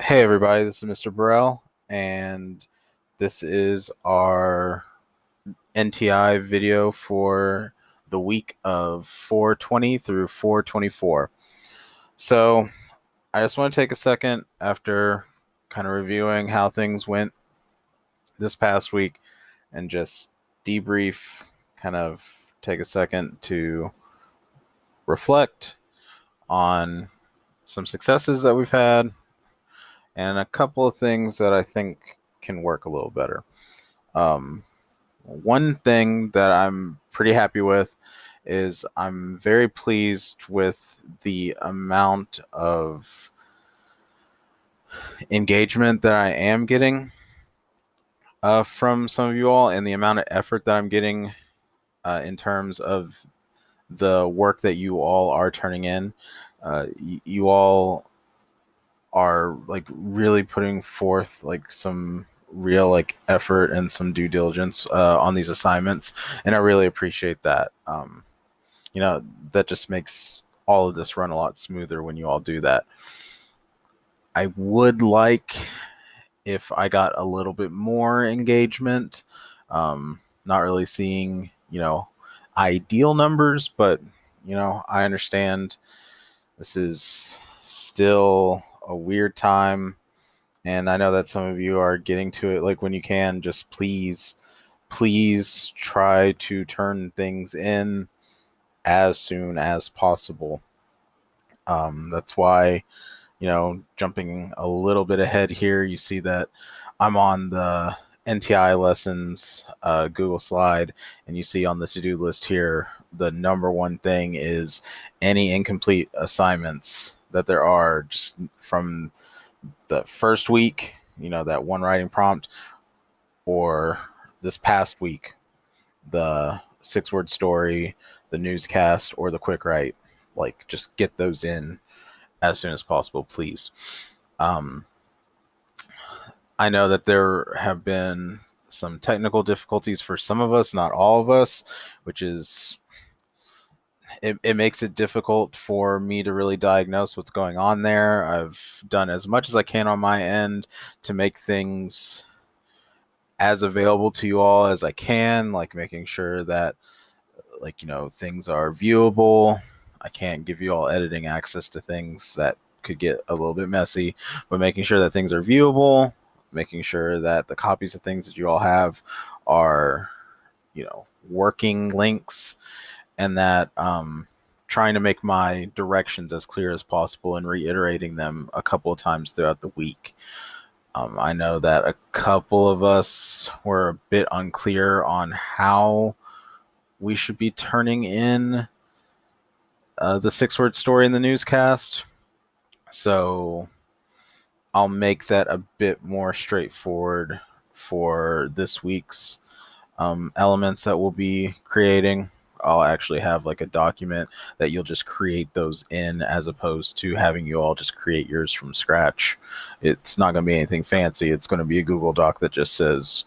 Hey everybody, this is Mr. Burrell, and this is our NTI video for the week of 420 through 424. So I just want to take a second after kind of reviewing how things went this past week and just debrief, kind of take a second to reflect on some successes that we've had and a couple of things that I think can work a little better. Um, One thing that I'm pretty happy with is I'm very pleased with the amount of engagement that I am getting from some of you all and the amount of effort that I'm getting in terms of the work that you all are turning in. You all are like really putting forth like some real like effort and some due diligence on these assignments, and I really appreciate that. You know, that just makes all of this run a lot smoother when you all do that. I would like if I got a little bit more engagement. Not really seeing, ideal numbers, but I understand this is still a weird time, and I know that some of you are getting to it like when you can. Just please try to turn things in as soon as possible. That's why, jumping a little bit ahead here, you see that I'm on the NTI lessons Google slide, and you see on the to-do list here, the number one thing is any incomplete assignments that there are just from the first week, that one writing prompt, or this past week, the 6-word story, the newscast, or the quick write. Like, just get those in as soon as possible, please. Um, I know that there have been some technical difficulties for some of us, not all of us, which is it makes it difficult for me to really diagnose what's going on there. I've done as much as I can on my end to make things as available to you all as I can, like making sure that things are viewable. I can't give you all editing access to things that could get a little bit messy, but making sure that things are viewable, making sure that the copies of things that you all have are, working links, and that trying to make my directions as clear as possible and reiterating them a couple of times throughout the week. I know that a couple of us were a bit unclear on how we should be turning in the 6-word story in the newscast. So I'll make that a bit more straightforward for this week's elements that we'll be creating. I'll actually have like a document that you'll just create those in, as opposed to having you all just create yours from scratch. It's not going to be anything fancy. It's going to be a Google Doc that just says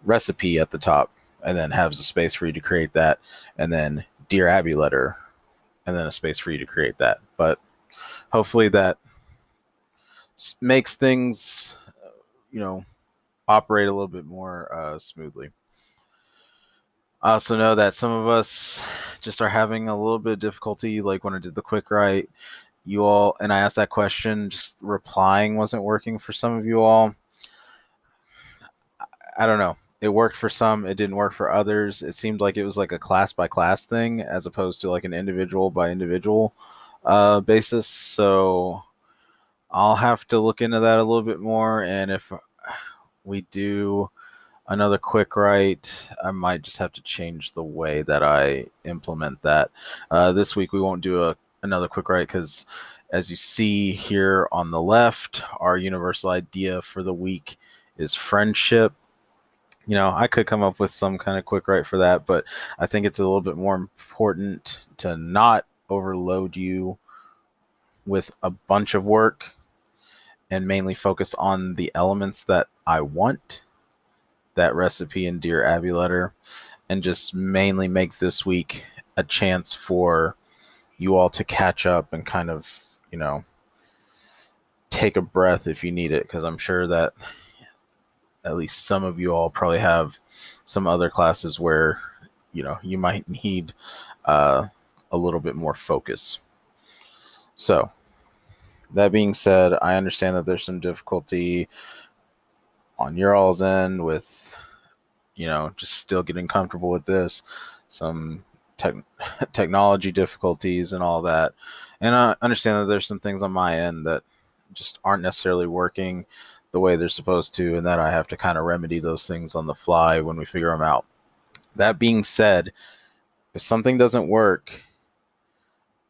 recipe at the top, and then has a space for you to create that, and then Dear Abby letter, and then a space for you to create that. But hopefully that makes things, operate a little bit more smoothly. I also know that some of us just are having a little bit of difficulty, like when I did the quick write, you all, and I asked that question, just replying wasn't working for some of you all. I don't know. It worked for some, it didn't work for others. It seemed like it was like a class by class thing as opposed to like an individual by individual basis. So I'll have to look into that a little bit more. And if we do another quick write, I might just have to change the way that I implement that. This week we won't do another quick write because, as you see here on the left, our universal idea for the week is friendship. I could come up with some kind of quick write for that, but I think it's a little bit more important to not overload you with a bunch of work and mainly focus on the elements that I want, that recipe and Dear Abby letter, and just mainly make this week a chance for you all to catch up and kind of, take a breath if you need it, because I'm sure that at least some of you all probably have some other classes where you might need uh, a little bit more focus. So that being said, I understand that there's some difficulty on your all's end with just still getting comfortable with this, some technology difficulties and all that. And I understand that there's some things on my end that just aren't necessarily working the way they're supposed to, and that I have to kind of remedy those things on the fly when we figure them out. That being said, if something doesn't work,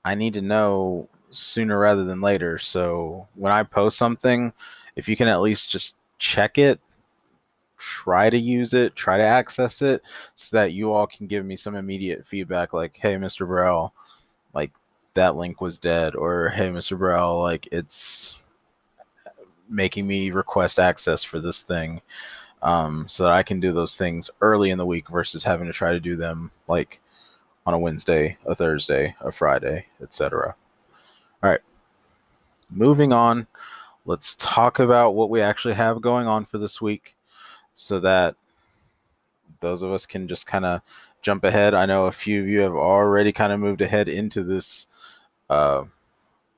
I need to know sooner rather than later. So when I post something, if you can at least just check it, try to use it, try to access it, so that you all can give me some immediate feedback, like, hey, Mr. Burrell, like that link was dead, or hey, Mr. Burrell, like it's making me request access for this thing, so that I can do those things early in the week versus having to try to do them like on a Wednesday, a Thursday, a Friday, etc. All right, moving on. Let's talk about what we actually have going on for this week, so that those of us can just kind of jump ahead. I know a few of you have already kind of moved ahead into this uh,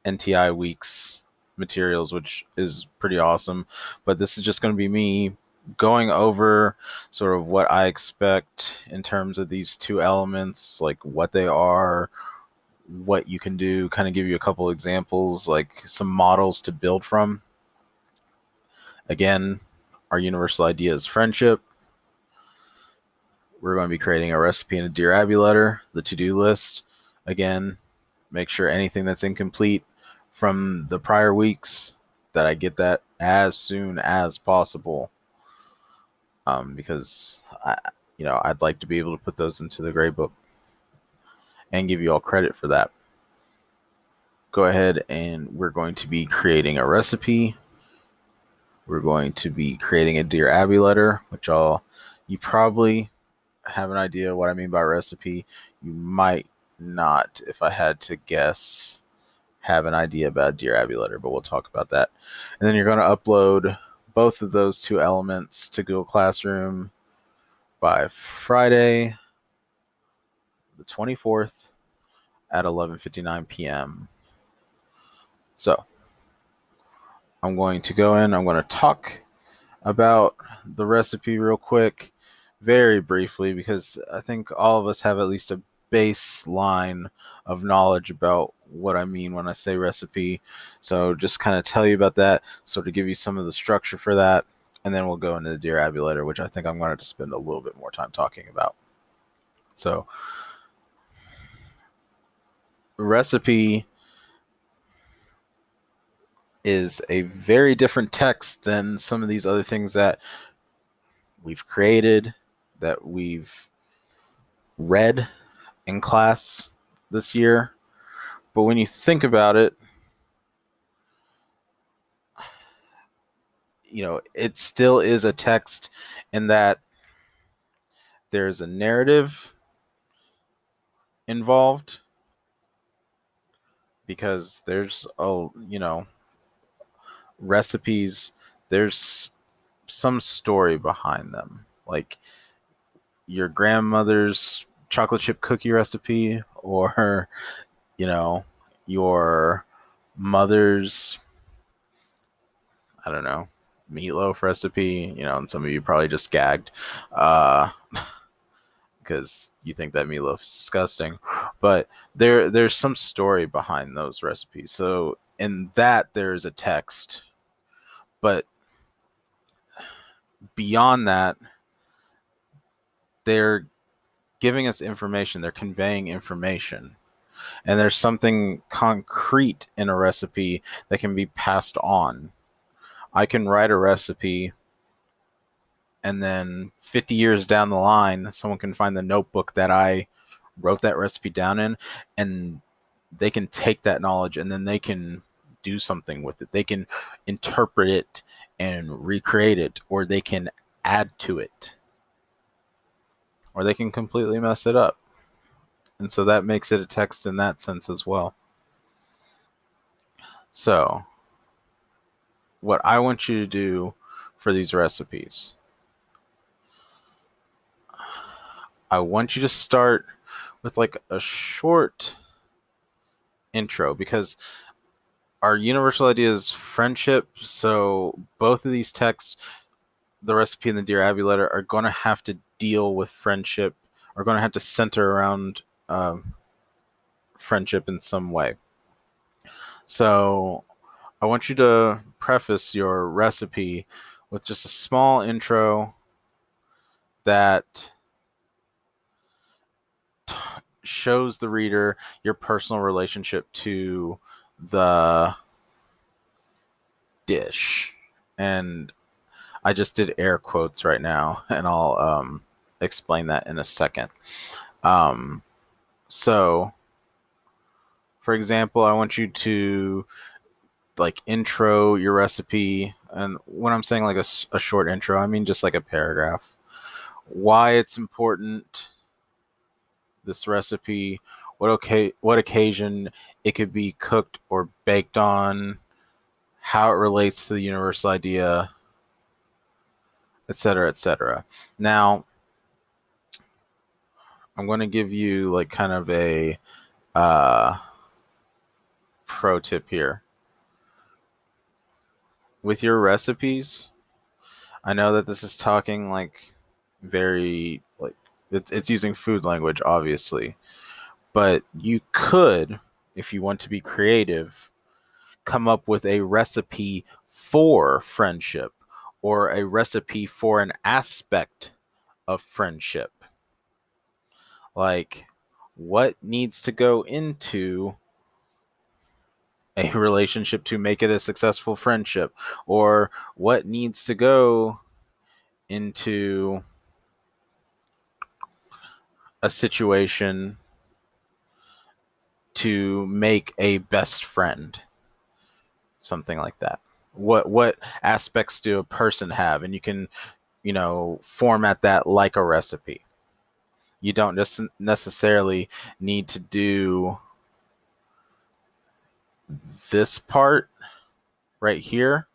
NTI week's materials, which is pretty awesome. But this is just going to be me going over sort of what I expect in terms of these two elements, like what they are, what you can do, kind of give you a couple examples, like some models to build from. Again, our universal idea is friendship. We're going to be creating a recipe and a Dear Abby letter, the to-do list. Again, make sure anything that's incomplete from the prior weeks, that I get that as soon as possible, because I'd like to be able to put those into the grade book and give you all credit for that. Go ahead, and we're going to be creating a recipe. We're going to be creating a Dear Abby letter, which you probably have an idea what I mean by recipe. You might not, if I had to guess, have an idea about Dear Abby letter, but we'll talk about that. And then you're going to upload both of those two elements to Google Classroom by Friday, the 24th at 11:59 p.m. So I'm going to go in, I'm going to talk about the recipe real quick, very briefly, because I think all of us have at least a baseline of knowledge about what I mean when I say recipe. So just kind of tell you about that, sort of give you some of the structure for that, and then we'll go into the Dear Abby letter, which I think I'm going to spend a little bit more time talking about. So recipe is a very different text than some of these other things that we've created, that we've read in class this year. But when you think about it, it still is a text in that there's a narrative involved, because there's recipes, there's some story behind them, like your grandmother's chocolate chip cookie recipe, or your mother's, I don't know, meatloaf recipe, and some of you probably just gagged because you think that meatloaf is disgusting. But there's some story behind those recipes. So in that, there's a text. But beyond that, they're giving us information. They're conveying information. And there's something concrete in a recipe that can be passed on. I can write a recipe, and then 50 years down the line, someone can find the notebook that I wrote that recipe down in, and they can take that knowledge and then they can do something with it. They can interpret it and recreate it, or they can add to it, or they can completely mess it up. And so that makes it a text in that sense as well. So what I want you to do for these recipes, I want you to start with like a short intro, because our universal idea is friendship. So both of these texts, the recipe and the Dear Abby letter, are going to have to deal with friendship, are going to have to center around friendship in some way. So I want you to preface your recipe with just a small intro that shows the reader your personal relationship to the dish. And I just did air quotes right now, and I'll explain that in a second. So, for example, I want you to like intro your recipe. And when I'm saying like a short intro, I mean just like a paragraph. Why it's important, this recipe, what occasion it could be cooked or baked on, how it relates to the universal idea, etc., etc. Now, I'm going to give you like kind of a uh, pro tip here. With your recipes, I know that this is talking like very like it's using food language, obviously, but you could, if you want to be creative, come up with a recipe for friendship or a recipe for an aspect of friendship. Like, what needs to go into a relationship to make it a successful friendship, or what needs to go into a situation to make a best friend, something like that. What aspects do a person have, and you can, format that like a recipe. You don't just necessarily need to do this part right here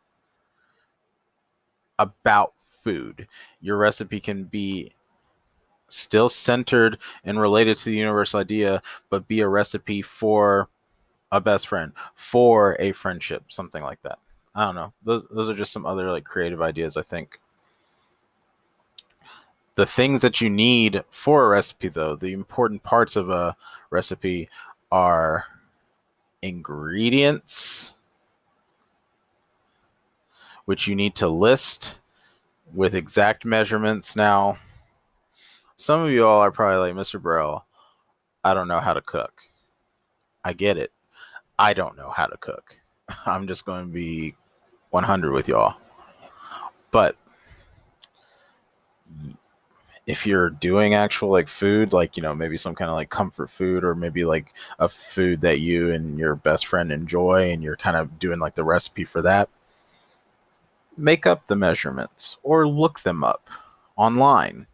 about food. Your recipe can be still centered and related to the universal idea, but be a recipe for a best friend, for a friendship, something like that. I don't know. Those are just some other like creative ideas, I think. The things that you need for a recipe, though, the important parts of a recipe are ingredients, which you need to list with exact measurements. Now, some of you all are probably like, Mr. Burrell, I don't know how to cook. I get it. I don't know how to cook. I'm just going to be 100 with y'all. But if you're doing actual like food, like, maybe some kind of like comfort food, or maybe like a food that you and your best friend enjoy, and you're kind of doing like the recipe for that, make up the measurements or look them up online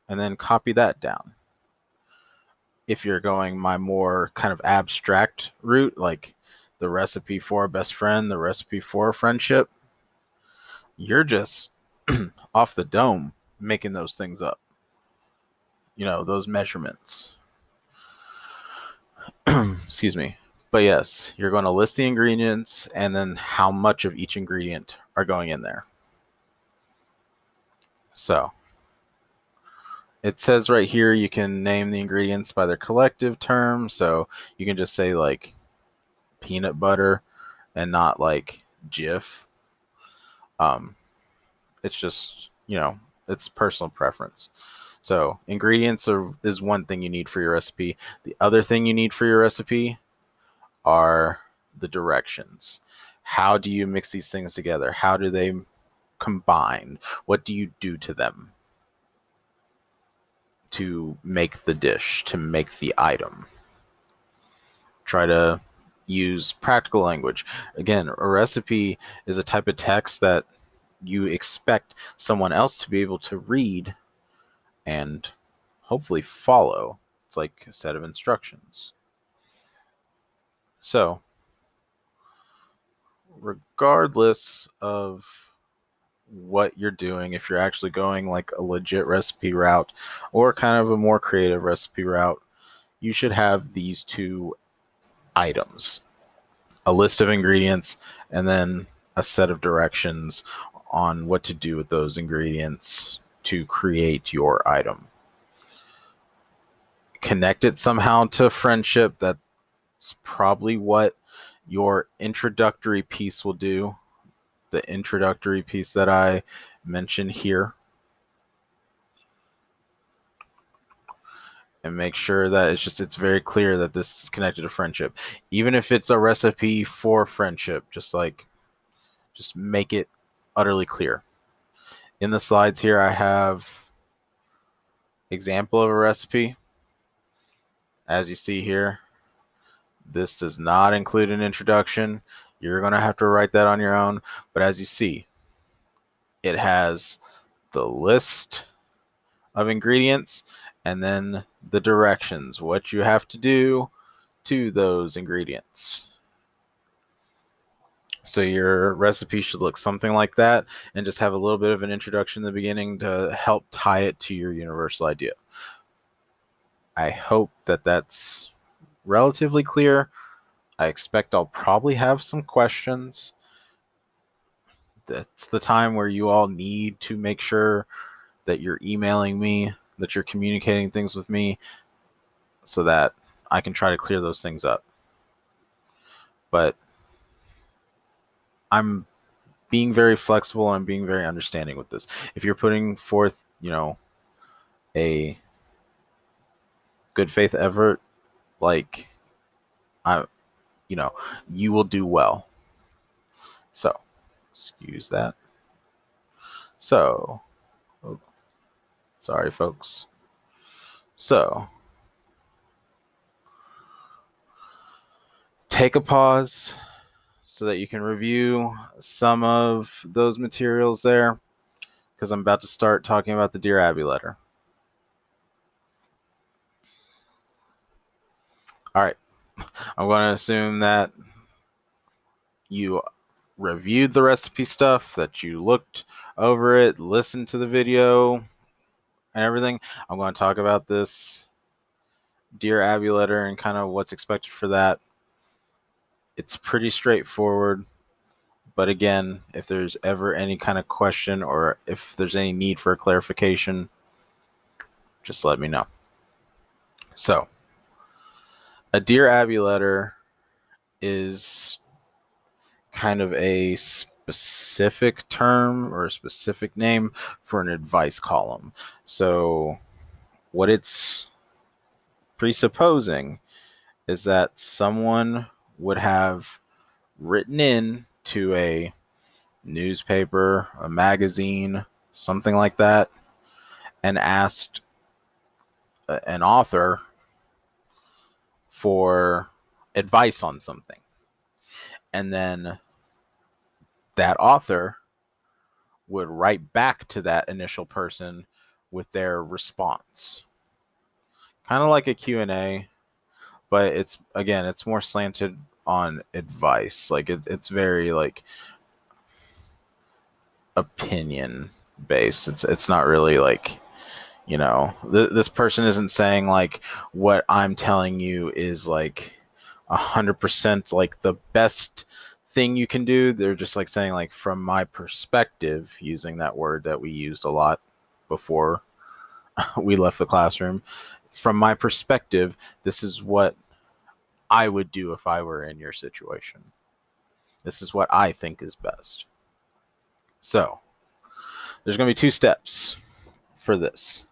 and then copy that down. If you're going my more kind of abstract route, like the recipe for a best friend, the recipe for a friendship, you're just off the dome making those things up, those measurements. Excuse me. But yes, you're going to list the ingredients and then how much of each ingredient are going in there. So it says right here you can name the ingredients by their collective term. So you can just say like peanut butter and not like Jif. It's just, it's personal preference. So ingredients is one thing you need for your recipe. The other thing you need for your recipe are the directions. How do you mix these things together? How do they combine? What do you do to them to make the dish, to make the item? Try to use practical language. Again, a recipe is a type of text that you expect someone else to be able to read and hopefully follow. It's like a set of instructions. So regardless of what you're doing, if you're actually going like a legit recipe route or kind of a more creative recipe route, you should have these two items: a list of ingredients and then a set of directions on what to do with those ingredients to create your item. Connect it somehow to friendship. That's probably what your introductory piece will do. The introductory piece that I mentioned here. And make sure that it's very clear that this is connected to friendship. Even if it's a recipe for friendship, just make it utterly clear. In the slides here, I have example of a recipe. As you see here, this does not include an introduction. You're going to have to write that on your own. But as you see, it has the list of ingredients and then the directions, what you have to do to those ingredients. So your recipe should look something like that and just have a little bit of an introduction in the beginning to help tie it to your universal idea. I hope that that's relatively clear. I expect I'll probably have some questions. That's the time where you all need to make sure that you're emailing me, that you're communicating things with me so that I can try to clear those things up. But I'm being very flexible and I'm being very understanding with this. If you're putting forth, a good faith effort, like you will do well. So, excuse that. So, oh, sorry, folks. So, take a pause so that you can review some of those materials there, because I'm about to start talking about the Dear Abby letter. All right. I'm going to assume that you reviewed the recipe stuff, that you looked over it, listened to the video and everything. I'm going to talk about this Dear Abby letter and kind of what's expected for that. It's pretty straightforward. But again, if there's ever any kind of question or if there's any need for a clarification, just let me know. So, a Dear Abby letter is kind of a specific term or a specific name for an advice column. So, what it's presupposing is that someone would have written in to a newspaper, a magazine, something like that, and asked an author for advice on something. And then that author would write back to that initial person with their response. Kind of like a Q&A, but it's more slanted on advice. Like it's very like opinion based. It's not really like, this person isn't saying like what I'm telling you is like 100% like the best thing you can do. They're just like saying like, from my perspective, using that word that we used a lot before we left the classroom. From my perspective, this is what I would do if I were in your situation. This is what I think is best. So there's going to be 2 steps for this.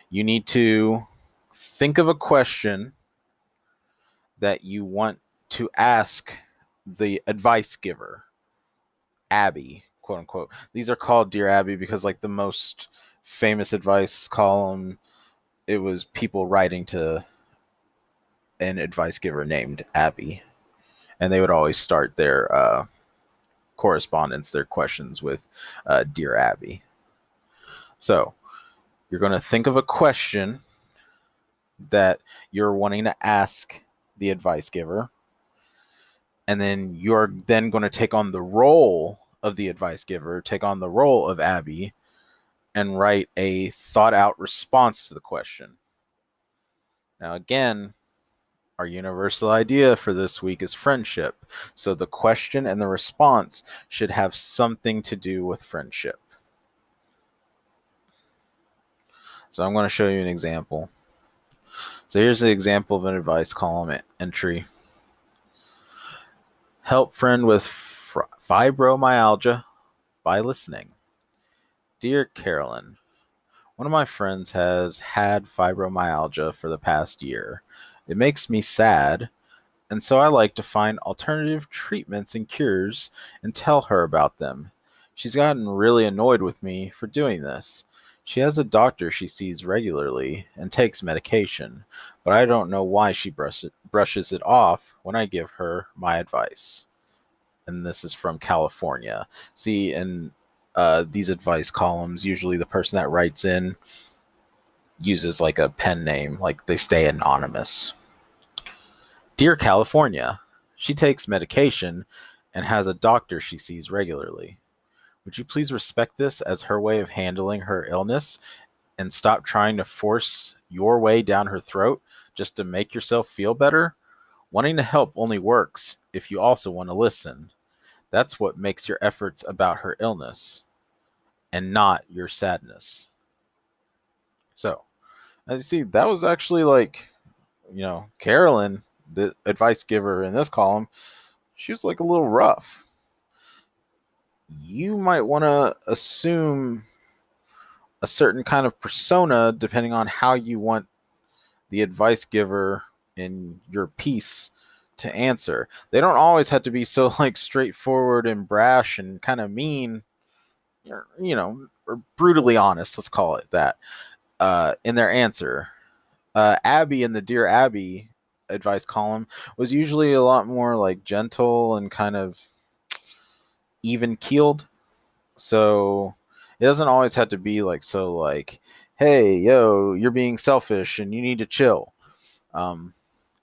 You need to think of a question that you want to ask the advice giver, Abby, quote unquote. These are called Dear Abby because like the most famous advice column, it was people writing to an advice giver named Abby. And they would always start their correspondence, their questions with Dear Abby. So you're going to think of a question that you're wanting to ask the advice giver. And then you're then going to take on the role of the advice giver, take on the role of Abby, and write a thought out response to the question. Now, again, our universal idea for this week is friendship. So the question and the response should have something to do with friendship. So I'm going to show you an example. So here's the example of an advice column entry. Help friend with fibromyalgia by listening. Dear Carolyn, one of my friends has had fibromyalgia for the past year. It makes me sad, and so I like to find alternative treatments and cures and tell her about them. She's gotten really annoyed with me for doing this. She has a doctor she sees regularly and takes medication, but I don't know why she brushes it off when I give her my advice. And this is from California. See, in these advice columns, usually the person that writes in uses like a pen name, like they stay anonymous. Dear California, she takes medication and has a doctor she sees regularly. Would you please respect this as her way of handling her illness and stop trying to force your way down her throat just to make yourself feel better? Wanting to help only works if you also want to listen. That's what makes your efforts about her illness and not your sadness. So, as you see, that was actually like, Carolyn, the advice giver in this column, she was like a little rough. You might want to assume a certain kind of persona depending on how you want the advice giver in your piece to answer. They don't always have to be so like straightforward and brash and kind of mean, or brutally honest, let's call it that, in their answer. Abby in the Dear Abby advice column was usually a lot more like gentle and kind of even keeled. So it doesn't always have to be like so like, hey, yo, you're being selfish and you need to chill.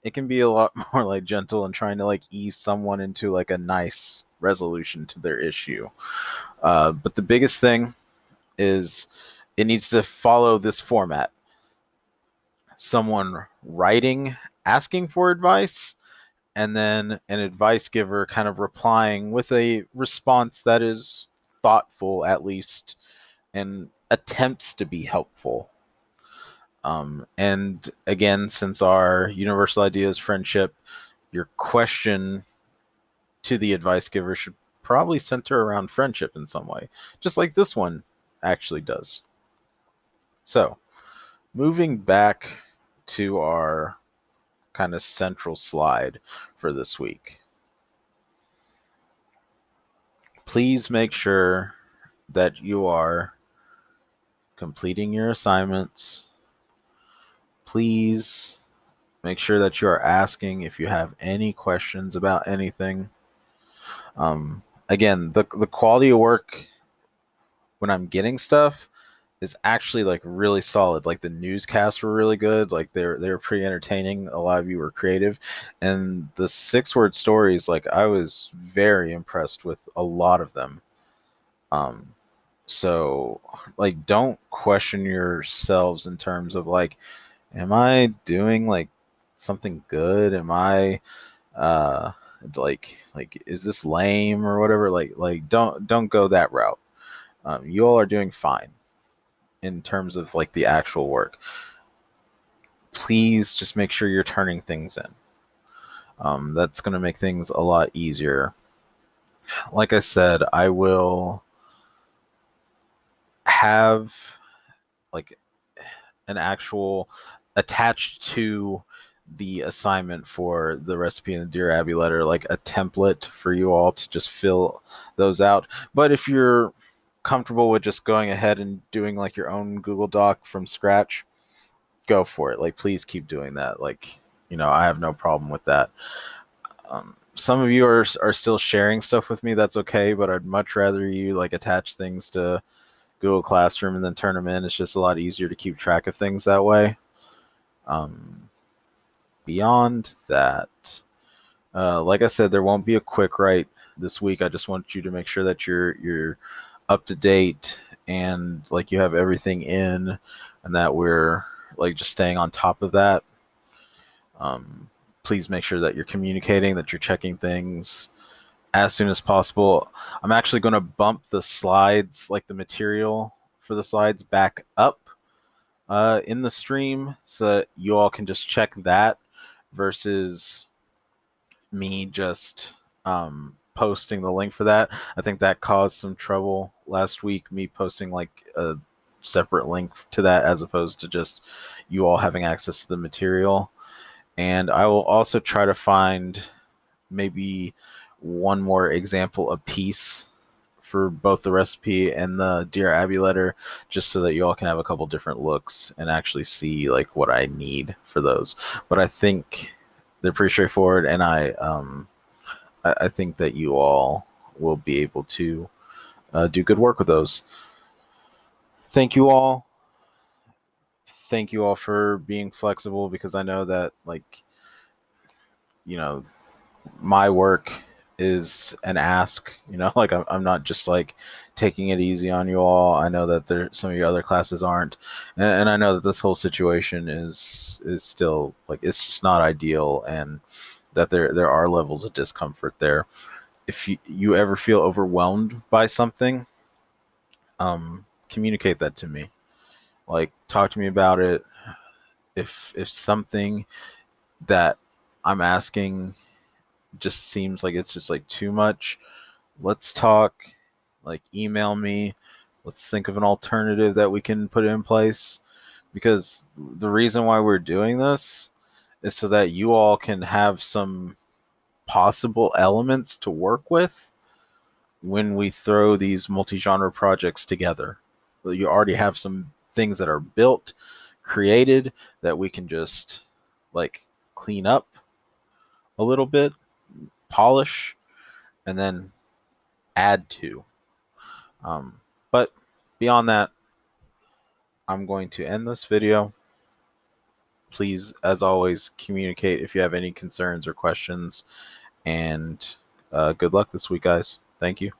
It can be a lot more like gentle and trying to like ease someone into like a nice resolution to their issue. But the biggest thing is it needs to follow this format. Someone writing, asking for advice, and then an advice giver kind of replying with a response that is thoughtful, at least, and attempts to be helpful. And again, since our universal idea is friendship, your question to the advice giver should probably center around friendship in some way, just like this one actually does. So, moving back to our kind of central slide for this week. Please make sure that you are completing your assignments. Please make sure that you are asking if you have any questions about anything. Again, the quality of work when I'm getting stuff is actually like really solid. Like the newscasts were really good. Like they're pretty entertaining. A lot of you were creative, and the 6-word stories, like I was very impressed with a lot of them. So like don't question yourselves in terms of like, am I doing like something good? Am I like is this lame or whatever? Like don't go that route. You all are doing fine in terms of like the actual work. Please just make sure you're turning things in. That's going to make things a lot easier. Like I said, I will have like an actual attached to the assignment for the recipe in the Dear Abby letter, like a template for you all to just fill those out. But if you're comfortable with just going ahead and doing like your own Google Doc from scratch, go for it. Like, please keep doing that. Like, I have no problem with that. Some of you are still sharing stuff with me. That's okay, but I'd much rather you like attach things to Google Classroom and then turn them in. It's just a lot easier to keep track of things that way. Beyond that, Like I said, there won't be a quick write this week. I just want you to make sure that you're up to date and like you have everything in, and that we're like just staying on top of that. Um, Please make sure that you're communicating, that you're checking things as soon as possible. I'm actually going to bump the slides, like the material for the slides, back up in the stream so that you all can just check that versus me just posting the link for that. I think that caused some trouble last week, me posting like a separate link to that as opposed to just you all having access to the material. And I will also try to find maybe one more example a piece for both the recipe and the Dear Abby letter, just so that you all can have a couple different looks and actually see like what I need for those. But I think they're pretty straightforward, and I think that you all will be able to do good work with those. Thank you all. Thank you all for being flexible, because I know that like you know my work is an ask, like I'm not just like taking it easy on you all. I know that there some of your other classes aren't, and I know that this whole situation is still like it's just not ideal, and that there are levels of discomfort there. If you ever feel overwhelmed by something, communicate that to me. Like talk to me about it. If something that I'm asking just seems like it's just like too much, let's talk. Like email me. Let's think of an alternative that we can put in place, because the reason why we're doing this is so that you all can have some possible elements to work with when we throw these multi-genre projects together. You already have some things that are built, created, that we can just like clean up a little bit, polish, and then add to. But beyond that, I'm going to end this video. Please, as always, communicate if you have any concerns or questions. And good luck this week, guys. Thank you.